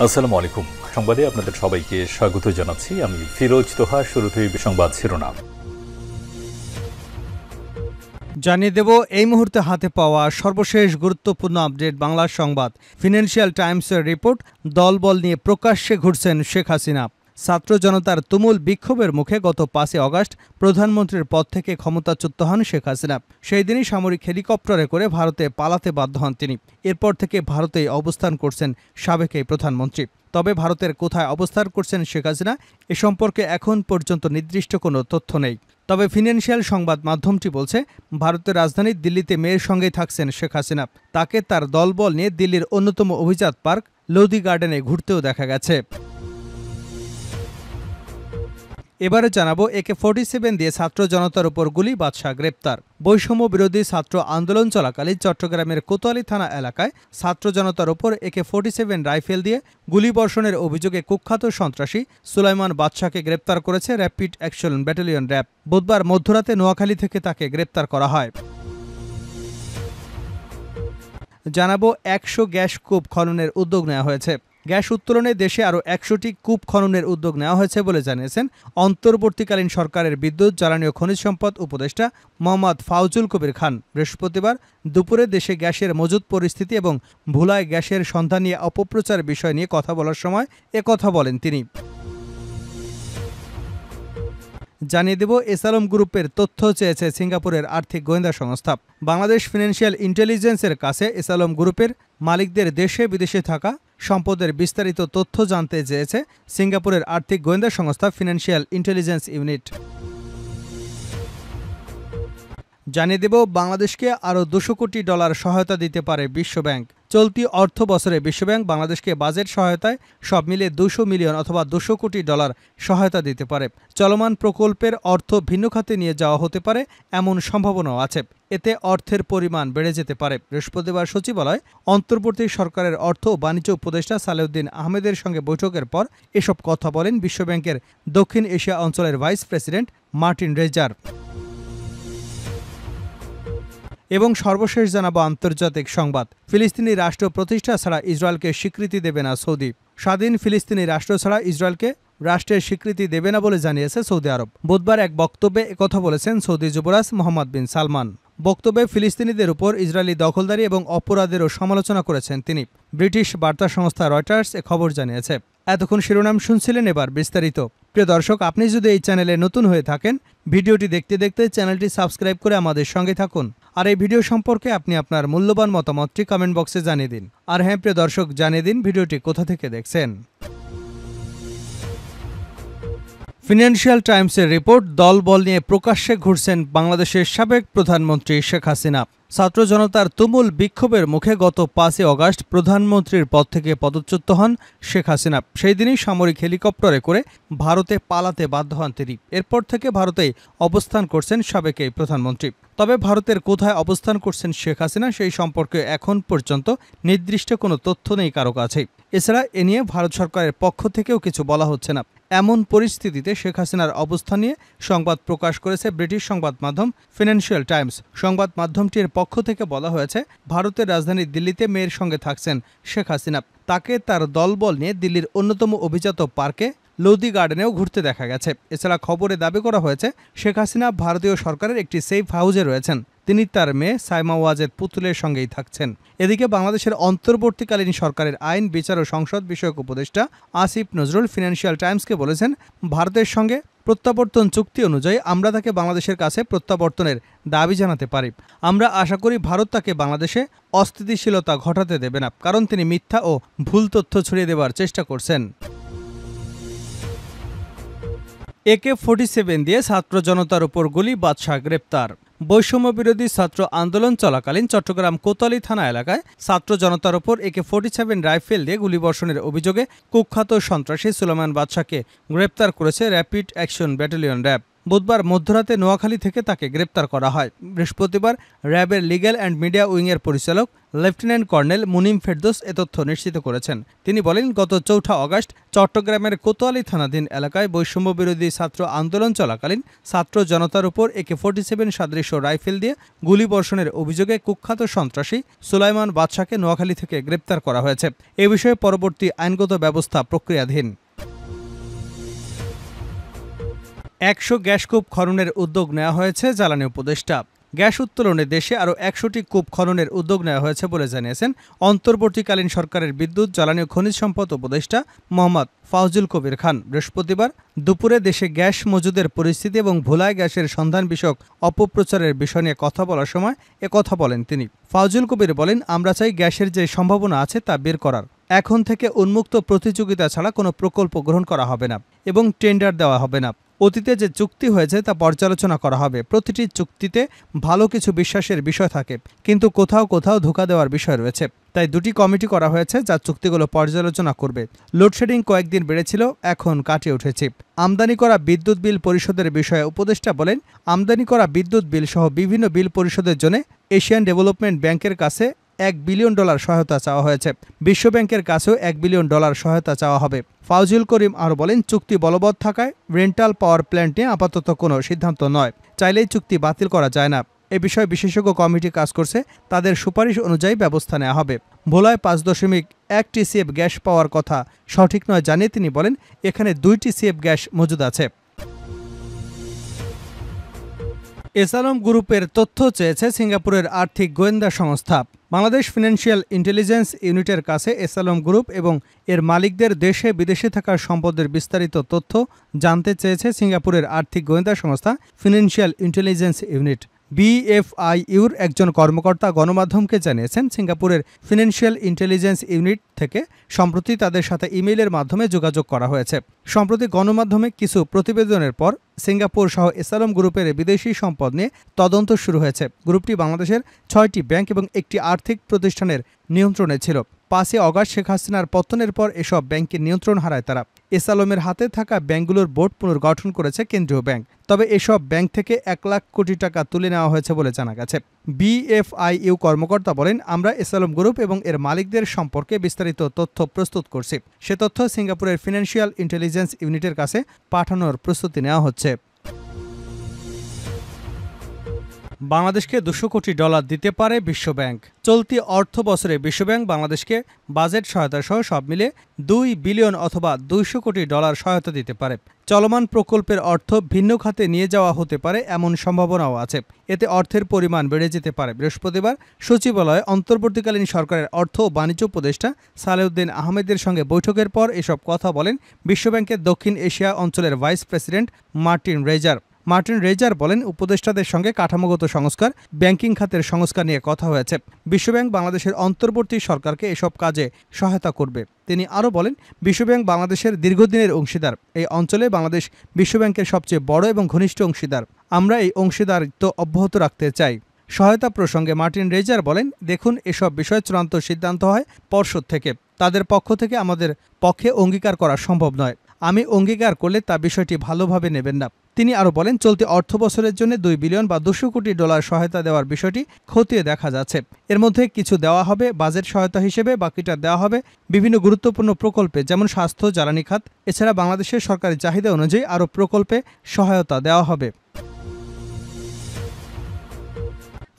আসসালামু আলাইকুম। সংবাদে আপনাদের সবাইকে স্বাগত জানাচ্ছি। আমি ফিরোজ তোহা। শুরুতেই সংবাদ শিরোনাম জানিয়ে দেব এই মুহূর্তে হাতে পাওয়া সর্বশেষ গুরুত্বপূর্ণ আপডেট বাংলা সংবাদ। ফিনান্সিয়াল টাইমসের রিপোর্ট, দলবল নিয়ে প্রকাশ্যে ঘুরছেন শেখ হাসিনা। ছাত্র জনতার তুমুল বিক্ষোভের মুখে গত 5 আগস্ট প্রধানমন্ত্রীর পদ থেকে ক্ষমতাচ্যুত হন শেখ হাসিনা। সেই দিনই সামরিক হেলিকপ্টারে করে ভারতে পালাতে বাধ্য হন তিনি। এরপর থেকে ভারতেই অবস্থান করছেন সাবেক এই প্রধানমন্ত্রী। তবে ভারতের কোথায় অবস্থান করছেন শেখ হাসিনা এ সম্পর্কে এখন পর্যন্ত নির্দিষ্ট কোনো তথ্য নেই। তবে ফিনান্সিয়াল সংবাদ মাধ্যমটি বলছে, ভারতের রাজধানী দিল্লিতে মেয়ের সঙ্গেই থাকছেন শেখ হাসিনা। তাকে তার দলবল নিয়ে দিল্লির অন্যতম অভিজাত পার্ক লোদি গার্ডেনে ঘুরতেও দেখা গেছে। এবারে জানাবো AK-47 দিয়ে ছাত্র জনতার উপর গুলি, বাদশা গ্রেপ্তার। বৈষম্য বিরোধী ছাত্র আন্দোলন চলাকালীন চট্টগ্রামের কোতোয়ালি থানা এলাকায় ছাত্র জনতার উপর AK-47 রাইফেল দিয়ে গুলিবর্ষণের অভিযোগে কুখ্যাত সন্ত্রাসী সুলাইমান বাদশাকে গ্রেপ্তার করেছে র্যাপিড অ্যাকশন ব্যাটালিয়ন র্যাব। বুধবার মধ্যরাতে নোয়াখালী থেকে তাকে গ্রেপ্তার করা হয়। জানাবো 100 গ্যাস কূপ খননের উদ্যোগ নেওয়া হয়েছে। গ্যাস উত্তোলনে দেশে আরও 100টি কূপ খননের উদ্যোগ নেওয়া হয়েছে বলে জানিয়েছেন অন্তর্বর্তীকালীন সরকারের বিদ্যুৎ, জ্বালানি ও খনিজ সম্পদ উপদেষ্টা মোহাম্মদ ফাউজুল কবির খান। বৃহস্পতিবার দুপুরে দেশে গ্যাসের মজুদ পরিস্থিতি এবং ভুলায় গ্যাসের সন্ধান নিয়ে অপপ্রচার বিষয় নিয়ে কথা বলার সময় একথা বলেন তিনি। জানিয়ে দেব, এসালম গ্রুপের তথ্য চেয়েছে সিঙ্গাপুরের আর্থিক গোয়েন্দা সংস্থা। বাংলাদেশ ফিনান্সিয়াল ইন্টেলিজেন্সের কাছে এসালম গ্রুপের মালিকদের দেশে বিদেশে থাকা সম্পদের বিস্তারিত তথ্য জানতে চেয়েছে সিঙ্গাপুরের আর্থিক গোয়েন্দা সংস্থা ফিনান্সিয়াল ইন্টেলিজেন্স ইউনিট। জানিয়ে দেব, বাংলাদেশকে আরও $200 কোটি সহায়তা দিতে পারে বিশ্বব্যাংক। চলতি অর্থ বছরে বিশ্বব্যাংক বাংলাদেশকে বাজেট সহায়তায় সব মিলে $200 মিলিয়ন অথবা $200 কোটি সহায়তা দিতে পারে। চলমান প্রকল্পের অর্থ ভিন্ন খাতে নিয়ে যাওয়া হতে পারে, এমন সম্ভাবনাও আছে। এতে অর্থের পরিমাণ বেড়ে যেতে পারে। বৃহস্পতিবার সচিবালয় অন্তর্বর্তী সরকারের অর্থ ও বাণিজ্য উপদেষ্টা সালেউদ্দিন আহমেদের সঙ্গে বৈঠকের পর এসব কথা বলেন বিশ্বব্যাংকের দক্ষিণ এশিয়া অঞ্চলের ভাইস প্রেসিডেন্ট মার্টিন রেজার। এবং সর্বশেষ জানাবো আন্তর্জাতিক সংবাদ। ফিলিস্তিনি রাষ্ট্র প্রতিষ্ঠা ছাড়া ইসরায়েলকে স্বীকৃতি দেবে না সৌদি। স্বাধীন ফিলিস্তিনি রাষ্ট্র ছাড়া ইসরায়েলকে রাষ্ট্রের স্বীকৃতি দেবে না বলে জানিয়েছে সৌদি আরব। বুধবার এক বক্তব্যে একথা বলেছেন সৌদি যুবরাজ মোহাম্মদ বিন সালমান। বক্তব্যে ফিলিস্তিনিদের উপর ইসরায়েলি দখলদারি এবং অপরাধেরও সমালোচনা করেছেন তিনি। ব্রিটিশ বার্তা সংস্থা রয়টার্স এ খবর জানিয়েছে। এতক্ষণ শিরোনাম শুনছিলেন, এবার বিস্তারিত। প্রিয় দর্শক, আপনি যদি এই চ্যানেলে নতুন হয়ে থাকেন, ভিডিওটি দেখতে দেখতে চ্যানেলটি সাবস্ক্রাইব করে আমাদের সঙ্গে থাকুন। আর এই ভিডিও সম্পর্কে আপনি আপনার মূল্যবান মতামতটি কমেন্ট বক্সে জানিয়ে দিন। আর হ্যাঁ প্রিয় দর্শক, জানিয়ে দিন ভিডিওটি কোথা থেকে দেখছেন। ফিনান্সিয়াল টাইমসের রিপোর্ট, দলবল নিয়ে প্রকাশ্যে ঘুরছেন বাংলাদেশের সাবেক প্রধানমন্ত্রী শেখ হাসিনা। ছাত্র জনতার তুমুল বিক্ষোভের মুখে গত 5 আগস্ট প্রধানমন্ত্রীর পদ থেকে পদচ্যুত হন শেখ হাসিনা। সেই দিনই সামরিক হেলিকপ্টারে করে ভারতে পালাতে বাধ্য হন তিনি। এরপর থেকে ভারতেই অবস্থান করছেন সাবেক এই প্রধানমন্ত্রী। তবে ভারতের কোথায় অবস্থান করছেন শেখ হাসিনা সেই সম্পর্কে এখন পর্যন্ত নির্দিষ্ট কোনো তথ্য নেই কারো কাছেই। এছাড়া এ নিয়ে ভারত সরকারের পক্ষ থেকেও কিছু বলা হচ্ছে না। এমন পরিস্থিতিতে শেখ হাসিনার অবস্থান নিয়ে সংবাদ প্রকাশ করেছে ব্রিটিশ সংবাদ মাধ্যম ফিনান্সিয়াল টাইমস। সংবাদ মাধ্যমটির পক্ষ থেকে বলা হয়েছে, ভারতের রাজধানী দিল্লিতে মেয়ের সঙ্গে থাকছেন শেখ হাসিনা। তাকে তার দলবল নিয়ে দিল্লির অন্যতম অভিজাত পার্কে লোদি গার্ডেনেও ঘুরতে দেখা গেছে। এছাড়া খবরে দাবি করা হয়েছে, শেখ হাসিনা ভারতীয় সরকারের একটি সেফ হাউসে রয়েছেন। তিনি তার মেয়ে সাইমা ওয়াজেদ পুতুলের সঙ্গেই থাকছেন। এদিকে বাংলাদেশের অন্তর্বর্তীকালীন সরকারের আইন, বিচার ও সংসদ বিষয়ক উপদেষ্টা আসিফ নজরুল ফিনান্সিয়াল টাইমসকে বলেছেন, ভারতের সঙ্গে প্রত্যাবর্তন চুক্তি অনুযায়ী আমরা তাকে বাংলাদেশের কাছে প্রত্যাবর্তনের দাবি জানাতে পারি। আমরা আশা করি ভারত তাকে বাংলাদেশে অস্থিতিশীলতা ঘটাতে দেবে না, কারণ তিনি মিথ্যা ও ভুল তথ্য ছড়িয়ে দেওয়ার চেষ্টা করছেন। AK-47 দিয়ে ছাত্র জনতার উপর গুলি, বাদশা গ্রেপ্তার। বৈষম্য বিরোধী ছাত্র আন্দোলন চলাকালীন চট্টগ্রাম কোতোয়ালি থানা এলাকায় ছাত্র জনতার উপর AK-47 রাইফেল দিয়ে গুলিবর্ষণের অভিযোগে কুখ্যাত সন্ত্রাসী সুলাইমান বাদশাকে গ্রেপ্তার করেছে র্যাপিড অ্যাকশন ব্যাটালিয়ন র্যাব। বুধবার মধ্যরাতে নোয়াখালী থেকে তাকে গ্রেপ্তার করা হয়। বৃহস্পতিবার র্যাবের লিগ্যাল অ্যান্ড মিডিয়া উইংয়ের পরিচালক লেফটেন্যান্ট কর্নেল মুনিম ফেরদৌস এ তথ্য নিশ্চিত করেছেন। তিনি বলেন, গত ৪ আগস্ট চট্টগ্রামের কোতোয়ালি থানাধীন এলাকায় বৈষম্য বিরোধী ছাত্র আন্দোলন চলাকালীন ছাত্র জনতার উপর AK-47 সাদৃশ্য রাইফেল দিয়ে গুলিবর্ষণের অভিযোগে কুখ্যাত সন্ত্রাসী সুলাইমান বাদশাকে নোয়াখালী থেকে গ্রেপ্তার করা হয়েছে। এ বিষয়ে পরবর্তী আইনগত ব্যবস্থা প্রক্রিয়াধীন। ১০০ গ্যাসকূপ খননের উদ্যোগ নেওয়া হয়েছে জ্বালানি উপদেষ্টা। গ্যাস উত্তোলনে দেশে আরও ১০০টি কূপ খননের উদ্যোগ নেওয়া হয়েছে বলে জানিয়েছেন অন্তর্বর্তীকালীন সরকারের বিদ্যুৎ, জ্বালানি ও খনিজ সম্পদ উপদেষ্টা মোহাম্মদ ফাউজুল কবির খান। বৃহস্পতিবার দুপুরে দেশে গ্যাস মজুদের পরিস্থিতি এবং ভোলায় গ্যাসের সন্ধান বিষয়ক অপপ্রচারের বিষয় নিয়ে কথা বলার সময় কথা বলেন তিনি। ফাউজুল কবির বলেন, আমরা চাই গ্যাসের যে সম্ভাবনা আছে তা বের করার। এখন থেকে উন্মুক্ত প্রতিযোগিতা ছাড়া কোনো প্রকল্প গ্রহণ করা হবে না এবং টেন্ডার দেওয়া হবে না। অতীতে যে চুক্তি হয়েছে তা পর্যালোচনা করা হবে। প্রতিটি চুক্তিতে ভালো কিছু বিশ্বাসের বিষয় থাকে, কিন্তু কোথাও কোথাও ধোঁকা দেওয়ার বিষয় রয়েছে। তাই 2টি কমিটি করা হয়েছে যা চুক্তিগুলো পর্যালোচনা করবে। লোডশেডিং কয়েকদিন বেড়েছিল, এখন কাটিয়ে উঠেছে। আমদানি করা বিদ্যুৎ বিল পরিশোধের বিষয়ে উপদেষ্টা বলেন, আমদানি করা বিদ্যুৎ বিল সহ বিভিন্ন বিল পরিশোধের জন্য এশিয়ান ডেভেলপমেন্ট ব্যাংকের কাছে $1 বিলিয়ন সহায়তা চাওয়া হয়েছে। বিশ্বব্যাংকের কাছেও $1 বিলিয়ন সহায়তা চাওয়া হবে। ফাউজুল করিম আরও বলেন, চুক্তি বলবৎ থাকায় রেন্টাল পাওয়ার প্ল্যান্ট নিয়ে আপাতত কোনো সিদ্ধান্ত নয়। চাইলেই চুক্তি বাতিল করা যায় না। এ বিষয়ে বিশেষজ্ঞ কমিটি কাজ করছে, তাদের সুপারিশ অনুযায়ী ব্যবস্থা নেওয়া হবে। ভোলায় 5.1 TCF গ্যাস পাওয়ার কথা সঠিক নয় জানিয়ে তিনি বলেন, এখানে 2 TCF গ্যাস মজুদ আছে। এসালম গ্রুপের তথ্য চেয়েছে সিঙ্গাপুরের আর্থিক গোয়েন্দা সংস্থা। বাংলাদেশ ফিনান্সিয়াল ইন্টেলিজেন্স ইউনিটের কাছে এসালম গ্রুপ এবং এর মালিকদের দেশে বিদেশে থাকা সম্পদের বিস্তারিত তথ্য জানতে চেয়েছে সিঙ্গাপুরের আর্থিক গোয়েন্দা সংস্থা ফিনান্সিয়াল ইন্টেলিজেন্স ইউনিট। BFIUর একজন কর্মকর্তা গণমাধ্যমকে জানিয়েছেন, সিঙ্গাপুরের ফিনান্সিয়াল ইন্টেলিজেন্স ইউনিট থেকে সম্প্রতি তাদের সাথে ইমেইলের মাধ্যমে যোগাযোগ করা হয়েছে। সম্প্রতি গণমাধ্যমে কিছু প্রতিবেদনের পর সিঙ্গাপুর সহ এসালম গ্রুপের বিদেশি সম্পদ নিয়ে তদন্ত শুরু হয়েছে। গ্রুপটি বাংলাদেশের 6টি ব্যাংক এবং একটি আর্থিক প্রতিষ্ঠানের নিয়ন্ত্রণে ছিল। 5 আগস্ট শেখ হাসিনার পতনের পর এসব ব্যাংকের নিয়ন্ত্রণ হারায় তারা। এসালমের হাতে থাকা ব্যাংকগুলোর বোর্ড পুনর্গঠন করেছে কেন্দ্রীয় ব্যাংক। তবে এসব ব্যাংক থেকে 1 লাখ কোটি টাকা তুলে নেওয়া হয়েছে বলে জানা গেছে। BFIU কর্মকর্তা বলেন, আমরা এসালম গ্রুপ এবং এর মালিকদের সম্পর্কে বিস্তারিত তথ্য প্রস্তুত করছি। সে তথ্য সিঙ্গাপুরের ফিনান্সিয়াল ইন্টেলিজেন্স ইউনিটের কাছে পাঠানোর প্রস্তুতি নেওয়া হচ্ছে। বাংলাদেশকে $200 কোটি দিতে পারে বিশ্বব্যাংক। চলতি অর্থ বছরে বিশ্বব্যাংক বাংলাদেশকে বাজেট সহায়তা সহ সব মিলে $2 বিলিয়ন অথবা $200 কোটি সহায়তা দিতে পারে। চলমান প্রকল্পের অর্থ ভিন্ন খাতে নিয়ে যাওয়া হতে পারে এমন সম্ভাবনাও আছে। এতে অর্থের পরিমাণ বেড়ে যেতে পারে। বৃহস্পতিবার সচিবালয়ে অন্তর্বর্তীকালীন সরকারের অর্থ ও বাণিজ্য উপদেষ্টা সালেউদ্দিন আহমেদের সঙ্গে বৈঠকের পর এসব কথা বলেন বিশ্বব্যাংকের দক্ষিণ এশিয়া অঞ্চলের ভাইস প্রেসিডেন্ট মার্টিন রেজার বলেন, উপদেষ্টাদের সঙ্গে কাঠামোগত সংস্কার, ব্যাংকিং খাতের সংস্কার নিয়ে কথা হয়েছে। বিশ্বব্যাংক বাংলাদেশের অন্তর্বর্তী সরকারকে এসব কাজে সহায়তা করবে। তিনি আরও বলেন, বিশ্বব্যাংক বাংলাদেশের দীর্ঘদিনের অংশীদার। এই অঞ্চলে বাংলাদেশ বিশ্বব্যাংকের সবচেয়ে বড় এবং ঘনিষ্ঠ অংশীদার। আমরা এই অংশীদারিত্ব অব্যাহত রাখতে চাই। সহায়তা প্রসঙ্গে মার্টিন রেজার বলেন, দেখুন, এসব বিষয়ে চূড়ান্ত সিদ্ধান্ত হয় পর্ষদ থেকে। তাদের পক্ষ থেকে আমাদের পক্ষে অঙ্গীকার করা সম্ভব নয়। আমি অঙ্গীকার করলে তা বিষয়টি ভালোভাবে নেবেন না। তিনি আরও বলেন, চলতি অর্থ বছরের জন্য $2 বিলিয়ন বা $200 কোটি সহায়তা দেওয়ার বিষয়টি খতিয়ে দেখা যাচ্ছে। এর মধ্যে কিছু দেওয়া হবে বাজেট সহায়তা হিসেবে, বাকিটা দেওয়া হবে বিভিন্ন গুরুত্বপূর্ণ প্রকল্পে, যেমন স্বাস্থ্য, জ্বালানি খাত। এছাড়া বাংলাদেশের সরকারি চাহিদা অনুযায়ী আরও প্রকল্পে সহায়তা দেওয়া হবে।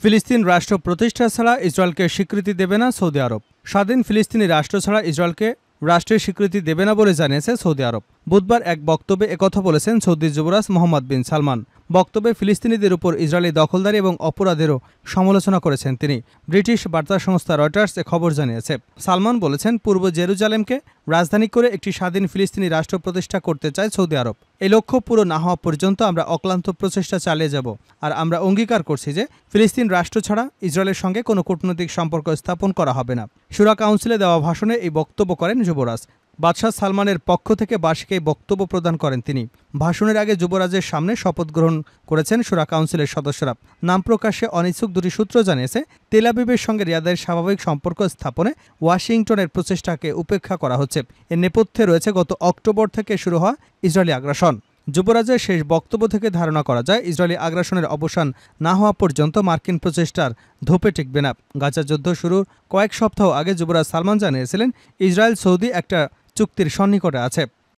ফিলিস্তিন রাষ্ট্র প্রতিষ্ঠা ছাড়া ইসরায়েলকে স্বীকৃতি দেবে না সৌদি আরব। স্বাধীন ফিলিস্তিনি রাষ্ট্র ছাড়া ইসরায়েলকে রাষ্ট্রের স্বীকৃতি দেবে না বলে জানিয়েছে সৌদি আরব। বুধবার এক বক্তব্যে একথা বলেছেন সৌদি যুবরাজ মোহাম্মদ বিন সালমান। বক্তব্যে ফিলিস্তিনিদের উপর ইসরায়েলি দখলদারি এবং অপরাধেরও সমালোচনা করেছেন তিনি। ব্রিটিশ বার্তা সংস্থা রয়টার্স এ খবর জানিয়েছে। সালমান বলেছেন, পূর্ব জেরুজালেমকে রাজধানী করে একটি স্বাধীন ফিলিস্তিনি রাষ্ট্র প্রতিষ্ঠা করতে চায় সৌদি আরব। এই লক্ষ্য পুরো না হওয়া পর্যন্ত আমরা অক্লান্ত প্রচেষ্টা চালিয়ে যাব। আর আমরা অঙ্গীকার করছি যে ফিলিস্তিন রাষ্ট্র ছাড়া ইসরায়েলের সঙ্গে কোনো কূটনৈতিক সম্পর্ক স্থাপন করা হবে না। শুরা কাউন্সিলে দেওয়া ভাষণে এই বক্তব্য করেন যুবরাজ। বাদশাহ সালমানের পক্ষ থেকে বার্ষিক এই বক্তব্য প্রদান করেন তিনি। ভাষণের আগে যুবরাজের সামনে শপথ গ্রহণ করেছেন শুরা কাউন্সিলের সদস্যরা। নাম প্রকাশে অনিচ্ছুক 2টি সূত্র জানিয়েছে, তেল আবিবের সঙ্গে রিয়াদের স্বাভাবিক সম্পর্ক স্থাপনে ওয়াশিংটনের প্রচেষ্টাকে উপেক্ষা করা হচ্ছে। এর নেপথ্যে রয়েছে গত অক্টোবর থেকে শুরু হওয়া ইসরায়েলি আগ্রাসন। যুবরাজের শেষ বক্তব্য থেকে ধারণা করা যায় ইসরায়েলি আগ্রাসনের অবসান না হওয়া পর্যন্ত মার্কিন প্রচেষ্টার ধোপে টিকবে না। গাজা যুদ্ধ শুরুর কয়েক সপ্তাহ আগে যুবরাজ সালমান জানিয়েছিলেন ইসরায়েল সৌদি একটা চুক্তির সন্নিকটে আছে।